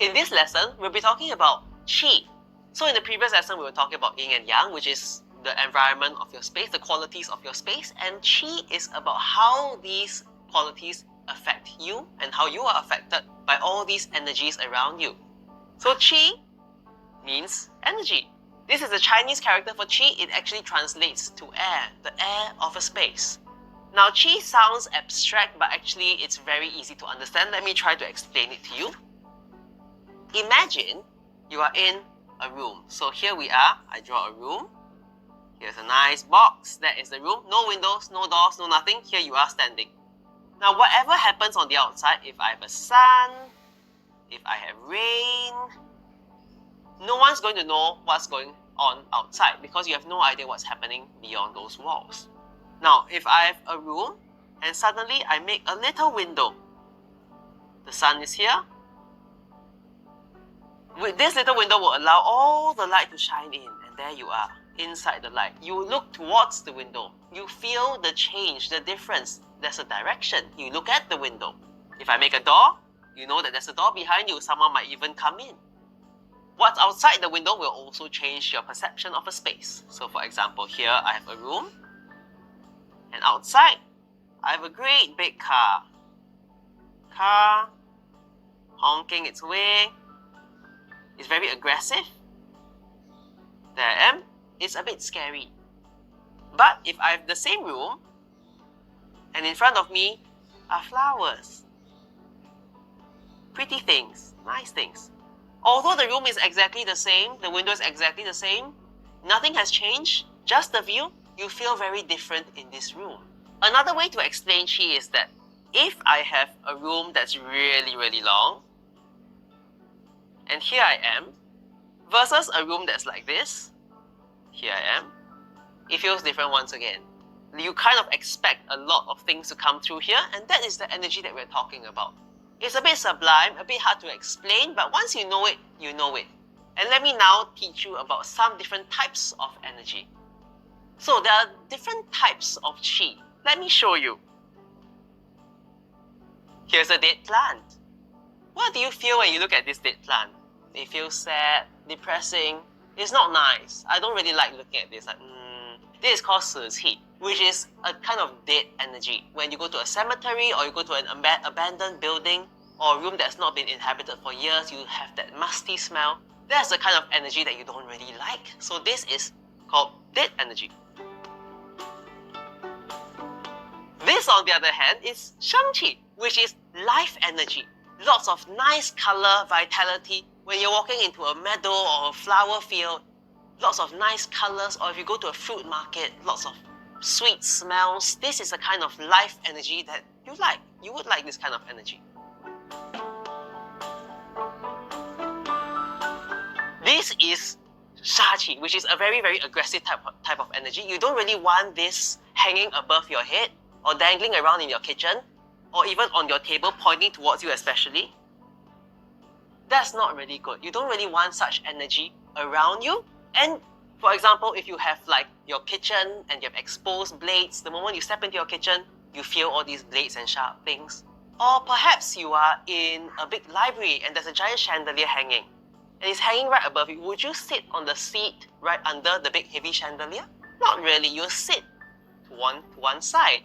In this lesson, we'll be talking about qi. So in the previous lesson, we were talking about yin and yang, which is the environment of your space, the qualities of your space, and qi is about how these qualities affect you and how you are affected by all these energies around you. So qi means energy. This is a Chinese character for qi. It actually translates to air, the air of a space. Now, qi sounds abstract, but actually it's very easy to understand. Let me try to explain it to you. Imagine you are in a room. So here we are. I draw a room. Here's a nice box. That is the room. No windows, no doors, no nothing. Here you are standing. Now, whatever happens on the outside, if I have a sun, if I have rain, no one's going to know what's going on outside because you have no idea what's happening beyond those walls. Now, if I have a room and suddenly I make a little window, the sun is here. With this little window will allow all the light to shine in, and there you are, inside the light. You look towards the window. You feel the change, the difference. There's a direction. You look at the window. If I make a door, you know that there's a door behind you. Someone might even come in. What's outside the window will also change your perception of a space. So for example, here I have a room, and outside I have a great big car. Car, honking its way. It's very aggressive. There I am. It's a bit scary. But if I have the same room, and in front of me are flowers, pretty things, nice things. Although the room is exactly the same, the window is exactly the same, nothing has changed, just the view, you feel very different in this room. Another way to explain qi is that if I have a room that's really, really long, and here I am, versus a room that's like this, here I am, it feels different once again. You kind of expect a lot of things to come through here, and that is the energy that we're talking about. It's a bit sublime, a bit hard to explain, but once you know it, you know it. And let me now teach you about some different types of energy. So there are different types of qi. Let me show you. Here's a dead plant. What do you feel when you look at this dead plant? It feels sad, depressing. It's not nice. I don't really like looking at this. This is called 死气, which is a kind of dead energy. When you go to a cemetery or you go to an abandoned building or a room that's not been inhabited for years, you have that musty smell. That's the kind of energy that you don't really like. So this is called dead energy. This, on the other hand, is 生气, which is life energy. Lots of nice color, vitality. When you're walking into a meadow or a flower field, lots of nice colors, or if you go to a fruit market, lots of sweet smells. This is a kind of life energy that you like. You would like this kind of energy. This is 杀气, which is a very, very aggressive type of energy. You don't really want this hanging above your head or dangling around in your kitchen or even on your table pointing towards you especially. That's not really good. You don't really want such energy around you. And for example, if you have like your kitchen and you have exposed blades, the moment you step into your kitchen, you feel all these blades and sharp things. Or perhaps you are in a big library and there's a giant chandelier hanging. And it's hanging right above you. Would you sit on the seat right under the big heavy chandelier? Not really. You'll sit to one side.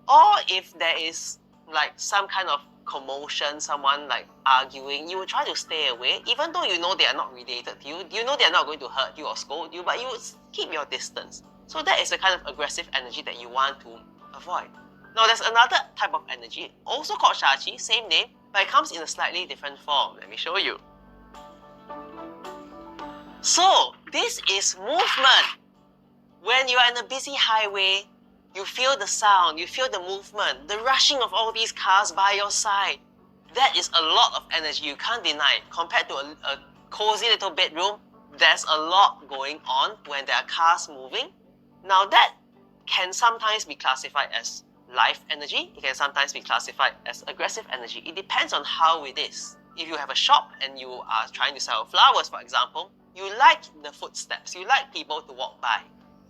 Or if there is like some kind of commotion, someone like arguing, you will try to stay away, even though you know they are not related to you. You know they are not going to hurt you or scold you, but you would keep your distance. So that is the kind of aggressive energy that you want to avoid. Now there's another type of energy, also called 杀气, same name, but it comes in a slightly different form. Let me show you. So this is movement. When you are in a busy highway, you feel the sound, you feel the movement, the rushing of all these cars by your side. That is a lot of energy, you can't deny it. Compared to a cozy little bedroom, there's a lot going on when there are cars moving. Now that can sometimes be classified as life energy, it can sometimes be classified as aggressive energy. It depends on how it is. If you have a shop and you are trying to sell flowers, for example, you like the footsteps, you like people to walk by.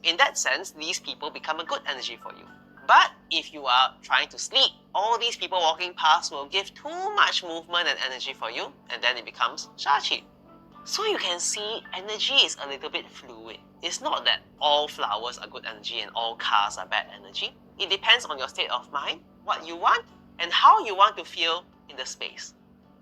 In that sense, these people become a good energy for you. But if you are trying to sleep, all these people walking past will give too much movement and energy for you, and then it becomes sha-qi. So you can see energy is a little bit fluid. It's not that all flowers are good energy and all cars are bad energy. It depends on your state of mind, what you want, and how you want to feel in the space.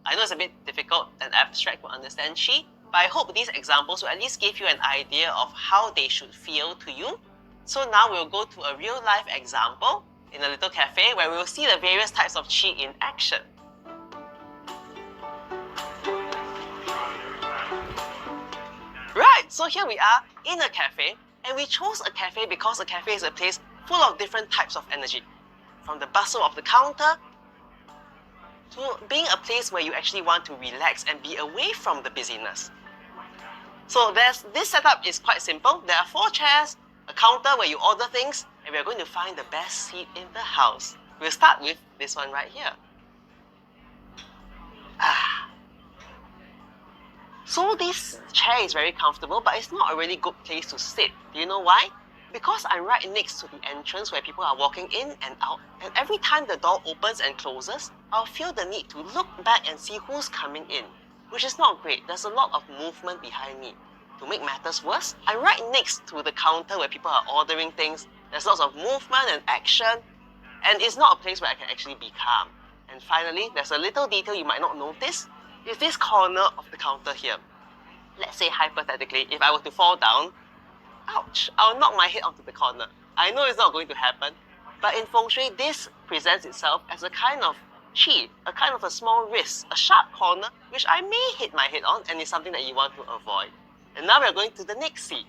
I know it's a bit difficult and abstract to understand qi, but I hope these examples will at least give you an idea of how they should feel to you. So now we'll go to a real life example in a little cafe where we'll see the various types of qi in action. Right, so here we are in a cafe, and we chose a cafe because a cafe is a place full of different types of energy. From the bustle of the counter to being a place where you actually want to relax and be away from the busyness. So this setup is quite simple. There are 4 chairs, a counter where you order things, and we're going to find the best seat in the house. We'll start with this one right here. So this chair is very comfortable, but it's not a really good place to sit. Do you know why? Because I'm right next to the entrance where people are walking in and out, and every time the door opens and closes, I'll feel the need to look back and see who's coming in, which is not great. There's a lot of movement behind me. To make matters worse, I'm right next to the counter where people are ordering things. There's lots of movement and action, and it's not a place where I can actually be calm. And finally, there's a little detail you might not notice. Is this corner of the counter here. Let's say hypothetically, if I were to fall down, ouch, I'll knock my head onto the corner. I know it's not going to happen, but in feng shui, this presents itself as a kind of qi, a kind of a small risk, a sharp corner, which I may hit my head on, and it's something that you want to avoid. And now we're going to the next seat.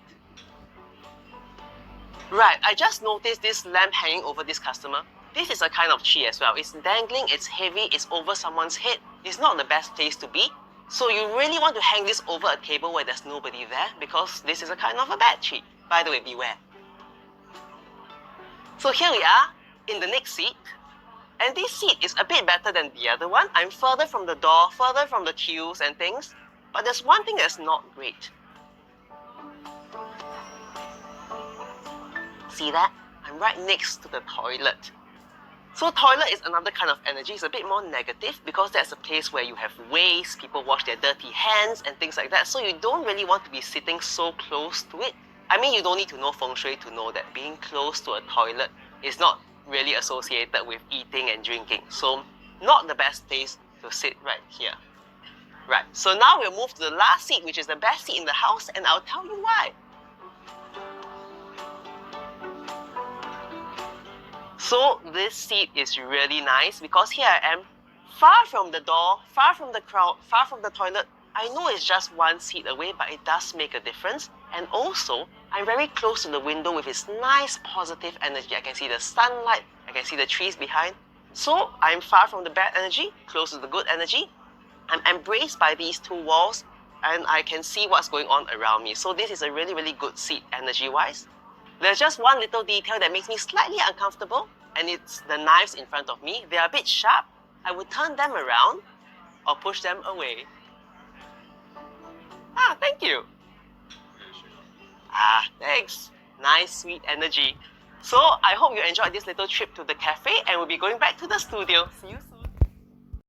Right, I just noticed this lamp hanging over this customer. This is a kind of qi as well. It's dangling, it's heavy, it's over someone's head. It's not the best place to be. So you really want to hang this over a table where there's nobody there, because this is a kind of a bad qi. By the way, beware. So here we are in the next seat. And this seat is a bit better than the other one. I'm further from the door, further from the queues and things. But there's one thing that's not great. See that? I'm right next to the toilet. So toilet is another kind of energy. It's a bit more negative because that's a place where you have waste, people wash their dirty hands and things like that. So you don't really want to be sitting so close to it. I mean, you don't need to know feng shui to know that being close to a toilet is not really associated with eating and drinking. So not the best place to sit right here. Right, so now we'll move to the last seat, which is the best seat in the house, and I'll tell you why. So this seat is really nice because here I am, far from the door, far from the crowd, far from the toilet. I know it's just one seat away, but it does make a difference. And also, I'm very close to the window with its nice positive energy. I can see the sunlight, I can see the trees behind. So I'm far from the bad energy, close to the good energy. I'm embraced by these 2 walls, and I can see what's going on around me. So this is a really, really good seat energy-wise. There's just one little detail that makes me slightly uncomfortable, and it's the knives in front of me. They are a bit sharp. I would turn them around or push them away. Thank you. Thanks. Nice, sweet energy. So I hope you enjoyed this little trip to the cafe, and we'll be going back to the studio. See you soon.